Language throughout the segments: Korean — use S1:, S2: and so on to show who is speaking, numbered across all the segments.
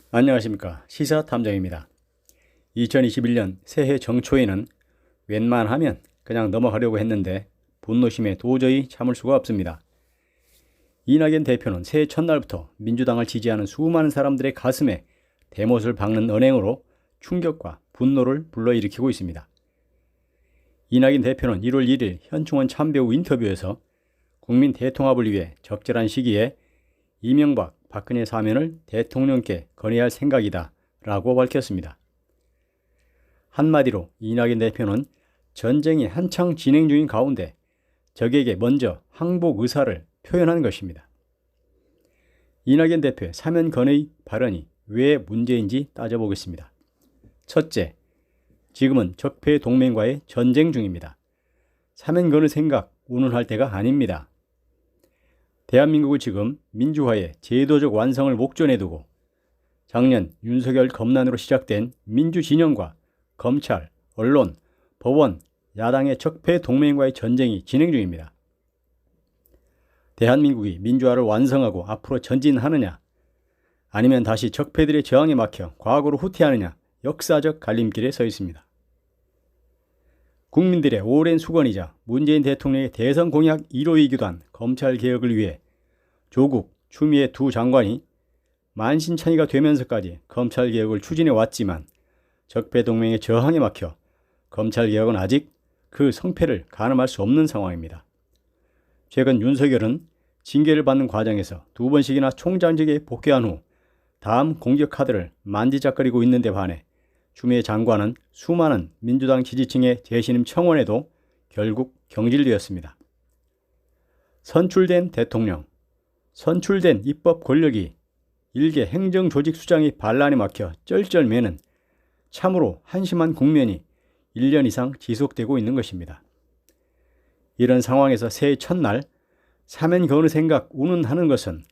S1: 안녕하십니까. 시사탐정입니다. 2021년 새해 정초에는 웬만하면 그냥 넘어가려고 했는데 분노심에 도저히 참을 수가 없습니다. 이낙연 대표는 새해 첫날부터 민주당을 지지하는 수많은 사람들의 가슴에 대못을 박는 언행으로 충격과 분노를 불러일으키고 있습니다. 이낙연 대표는 1월 1일 현충원 참배후 인터뷰에서 국민 대통합을 위해 적절한 시기에 이명박, 박근혜 사면을 대통령께 건의할 생각이다 라고 밝혔습니다. 한마디로 이낙연 대표는 전쟁이 한창 진행 중인 가운데 적에게 먼저 항복 의사를 표현한 것입니다. 이낙연 대표의 사면 건의 발언이 왜 문제인지 따져보겠습니다. 첫째, 지금은 적폐 동맹과의 전쟁 중입니다. 사면 거는 생각 운운할 때가 아닙니다. 대한민국은 지금 민주화의 제도적 완성을 목전에 두고 작년 윤석열 검난으로 시작된 민주진영과 검찰, 언론, 법원, 야당의 적폐 동맹과의 전쟁이 진행 중입니다. 대한민국이 민주화를 완성하고 앞으로 전진하느냐, 아니면 다시 적폐들의 저항에 막혀 과거로 후퇴하느냐, 역사적 갈림길에 서 있습니다. 국민들의 오랜 수건이자 문재인 대통령의 대선 공약 1호이기도 한 검찰개혁을 위해 조국, 추미애 두 장관이 만신창이가 되면서까지 검찰개혁을 추진해 왔지만 적폐동맹의 저항에 막혀 검찰개혁은 아직 그 성패를 가늠할 수 없는 상황입니다. 최근 윤석열은 징계를 받는 과정에서 2번씩이나 총장직에 복귀한 후 다음 공격 카드를 만지작거리고 있는데 반해 추미애 장관은 수많은 민주당 지지층의 재신임 청원에도 결국 경질되었습니다. 선출된 대통령, 선출된 입법 권력이 일개 행정조직수장의 반란에 막혀 쩔쩔매는 참으로 한심한 국면이 1년 이상 지속되고 있는 것입니다. 이런 상황에서 새해 첫날 사면 거는 생각 운운하는 것은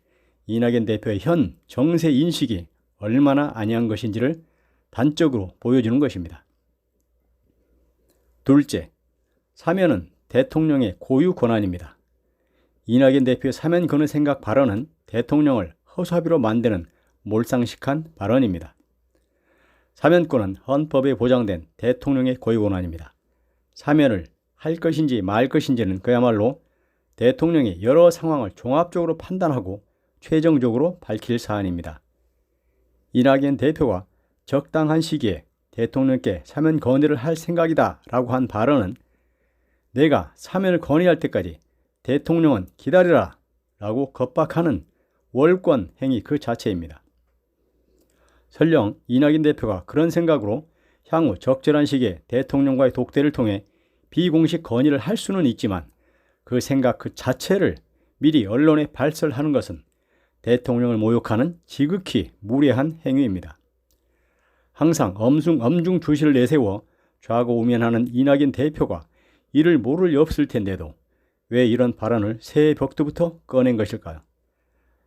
S1: 이낙연 대표의 현 정세 인식이 얼마나 안이한 것인지를 단적으로 보여주는 것입니다. 둘째, 사면은 대통령의 고유 권한입니다. 이낙연 대표의 사면 거는 생각 발언은 대통령을 허수아비로 만드는 몰상식한 발언입니다. 사면권은 헌법에 보장된 대통령의 고유 권한입니다. 사면을 할 것인지 말 것인지는 그야말로 대통령이 여러 상황을 종합적으로 판단하고 최종적으로 밝힐 사안입니다. 이낙연 대표가 적당한 시기에 대통령께 사면 건의를 할 생각이다 라고 한 발언은 내가 사면을 건의할 때까지 대통령은 기다리라 라고 겁박하는 월권 행위 그 자체입니다. 설령 이낙연 대표가 그런 생각으로 향후 적절한 시기에 대통령과의 독대를 통해 비공식 건의를 할 수는 있지만 그 생각 그 자체를 미리 언론에 발설하는 것은 대통령을 모욕하는 지극히 무례한 행위입니다. 항상 엄중 주시를 내세워 좌고우면하는 이낙연 대표가 이를 모를 리 없을 텐데도 왜 이런 발언을 새해 벽두부터 꺼낸 것일까요?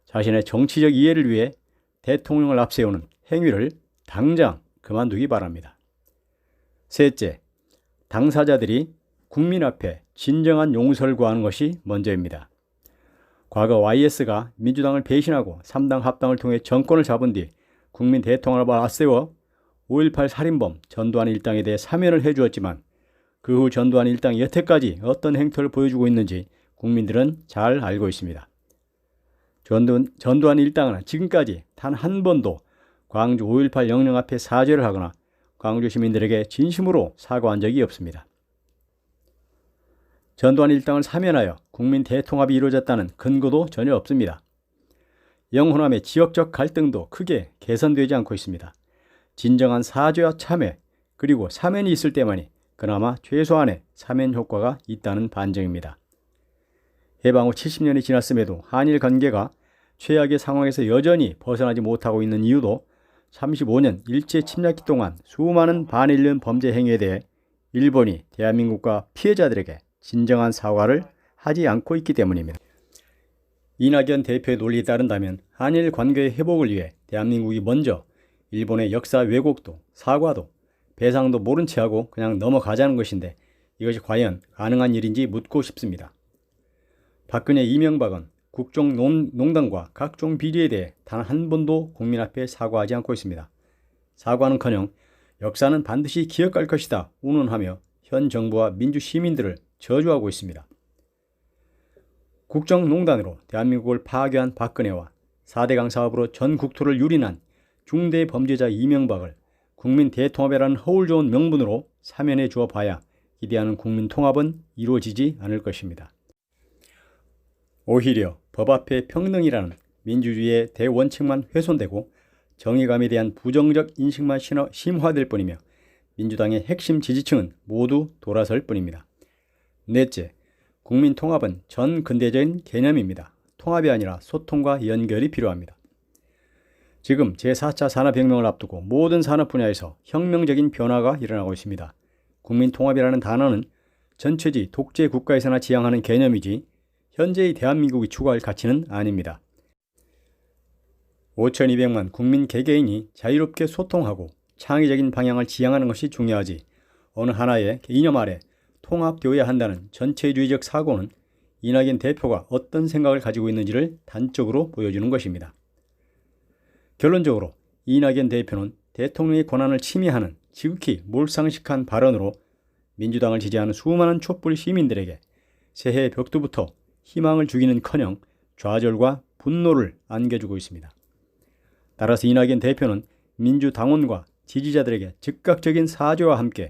S1: 자신의 정치적 이해를 위해 대통령을 앞세우는 행위를 당장 그만두기 바랍니다. 셋째, 당사자들이 국민 앞에 진정한 용서를 구하는 것이 먼저입니다. 과거 YS가 민주당을 배신하고 3당 합당을 통해 정권을 잡은 뒤 국민 대통합을 앞세워 5.18 살인범 전두환 일당에 대해 사면을 해주었지만 그 후 전두환 일당이 여태까지 어떤 행태를 보여주고 있는지 국민들은 잘 알고 있습니다. 전두환 일당은 지금까지 단 한 번도 광주 5.18 영령 앞에 사죄를 하거나 광주 시민들에게 진심으로 사과한 적이 없습니다. 전두환 일당을 사면하여 국민 대통합이 이루어졌다는 근거도 전혀 없습니다. 영호남의 지역적 갈등도 크게 개선되지 않고 있습니다. 진정한 사죄와 참회 그리고 사면이 있을 때만이 그나마 최소한의 사면 효과가 있다는 반증입니다. 해방 후 70년이 지났음에도 한일 관계가 최악의 상황에서 여전히 벗어나지 못하고 있는 이유도 35년 일제 침략기 동안 수많은 반일련 범죄 행위에 대해 일본이 대한민국과 피해자들에게 진정한 사과를 하지 않고 있기 때문입니다. 이낙연 대표의 논리에 따른다면 한일 관계의 회복을 위해 대한민국이 먼저 일본의 역사 왜곡도 사과도 배상도 모른 채 하고 그냥 넘어가자는 것인데 이것이 과연 가능한 일인지 묻고 싶습니다. 박근혜 이명박은 국정농단과 각종 비리에 대해 단 한 번도 국민 앞에 사과하지 않고 있습니다. 사과는커녕 역사는 반드시 기억할 것이다 운운하며 현 정부와 민주 시민들을 저주하고 있습니다. 국정농단으로 대한민국을 파괴한 박근혜와 4대강 사업으로 전 국토를 유린한 중대 범죄자 이명박을 국민 대통합이라는 허울 좋은 명분으로 사면해 주어 봐야 기대하는 국민 통합은 이루어지지 않을 것입니다. 오히려 법 앞에 평등이라는 민주주의의 대원칙만 훼손되고 정의감에 대한 부정적 인식만 심화될 뿐이며 민주당의 핵심 지지층은 모두 돌아설 뿐입니다. 넷째, 국민 통합은 전 근대적인 개념입니다. 통합이 아니라 소통과 연결이 필요합니다. 지금 제4차 산업혁명을 앞두고 모든 산업 분야에서 혁명적인 변화가 일어나고 있습니다. 국민 통합이라는 단어는 전체지 독재 국가에서나 지향하는 개념이지 현재의 대한민국이 추구할 가치는 아닙니다. 5,200만 국민 개개인이 자유롭게 소통하고 창의적인 방향을 지향하는 것이 중요하지 어느 하나의 이념 아래 통합되어야 한다는 전체주의적 사고는 이낙연 대표가 어떤 생각을 가지고 있는지를 단적으로 보여주는 것입니다. 결론적으로 이낙연 대표는 대통령의 권한을 침해하는 지극히 몰상식한 발언으로 민주당을 지지하는 수많은 촛불 시민들에게 새해 벽두부터 희망을 주기는커녕 좌절과 분노를 안겨주고 있습니다. 따라서 이낙연 대표는 민주당원과 지지자들에게 즉각적인 사죄와 함께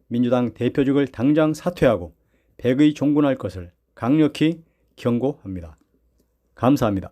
S1: 민주당 대표직을 당장 사퇴하고 백의 종군할 것을 강력히 경고합니다. 감사합니다.